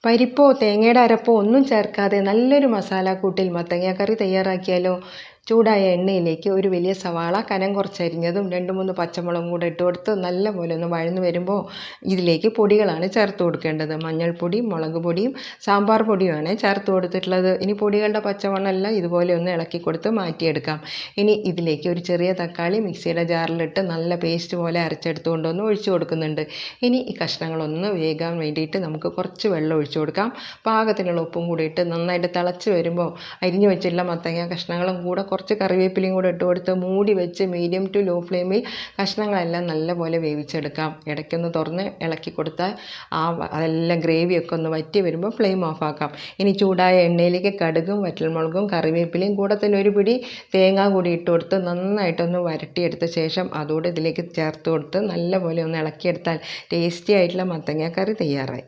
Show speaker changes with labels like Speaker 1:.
Speaker 1: പരിപ്പോ തേങ്ങയുടെ അരപ്പോ ഒന്നും ചേർക്കാതെ നല്ലൊരു മസാലക്കൂട്ടിൽ മത്തങ്ങാക്കറി തയ്യാറാക്കിയാലോ? ചൂടായ എണ്ണയിലേക്ക് ഒരു വലിയ സവാള കനം കുറച്ചരിഞ്ഞതും 2-3 പച്ചമുളകും കൂടെ ഇട്ട് കൊടുത്ത് നല്ലപോലെ ഒന്ന് വഴന്നു വരുമ്പോൾ ഇതിലേക്ക് പൊടികളാണ് ചേർത്ത് കൊടുക്കേണ്ടത്. മഞ്ഞൾപ്പൊടി, മുളക് പൊടിയും സാമ്പാർ പൊടിയുമാണ് ചേർത്ത് കൊടുത്തിട്ടുള്ളത്. ഇനി പൊടികളുടെ പച്ചമണമെല്ലാം ഇതുപോലെ ഒന്ന് ഇളക്കി കൊടുത്ത് മാറ്റിയെടുക്കാം. ഇനി ഇതിലേക്ക് ഒരു ചെറിയ തക്കാളി മിക്സിയുടെ ജാറിലിട്ട് നല്ല പേസ്റ്റ് പോലെ അരച്ചെടുത്ത് കൊണ്ടുവന്ന് ഒഴിച്ചു കൊടുക്കുന്നുണ്ട്. ഇനി ഈ കഷ്ണങ്ങളൊന്ന് വേകാൻ വേണ്ടിയിട്ട് നമുക്ക് കുറച്ച് വെള്ളം ഒഴിച്ചു കൊടുക്കാം. പാകത്തിനുള്ള ഉപ്പും കൂടി ഇട്ട് നന്നായിട്ട് തിളച്ച് വരുമ്പോൾ അരിഞ്ഞു വെച്ചിട്ടുള്ള മത്തങ്ങ കഷ്ണങ്ങളും കൂടെ കുറച്ച് കറിവേപ്പിലയും കൂടെ ഇട്ട് കൊടുത്ത് മൂടി വെച്ച് മീഡിയം ടു ലോ ഫ്ലെയിമിൽ കഷ്ണങ്ങളെല്ലാം നല്ലപോലെ വേവിച്ചെടുക്കാം. ഇടയ്ക്കൊന്ന് തുറന്ന് ഇളക്കി കൊടുത്താൽ അതെല്ലാം ഗ്രേവിയൊക്കെ ഒന്ന് വറ്റി വരുമ്പോൾ ഫ്ലെയിം ഓഫാക്കാം. ഇനി ചൂടായ എണ്ണയിലേക്ക് കടുകും വറ്റൽമുളകും കറിവേപ്പിലയും കൂടെ തന്നെ ഒരു പിടി തേങ്ങ കൂടി ഇട്ട് കൊടുത്ത് നന്നായിട്ടൊന്ന് വരട്ടിയെടുത്ത ശേഷം അതോടെ ഇതിലേക്ക് ചേർത്ത് കൊടുത്ത് നല്ലപോലെ ഒന്ന് ഇളക്കിയെടുത്താൽ ടേസ്റ്റി ആയിട്ടുള്ള മത്തങ്ങ കറി തയ്യാറായി.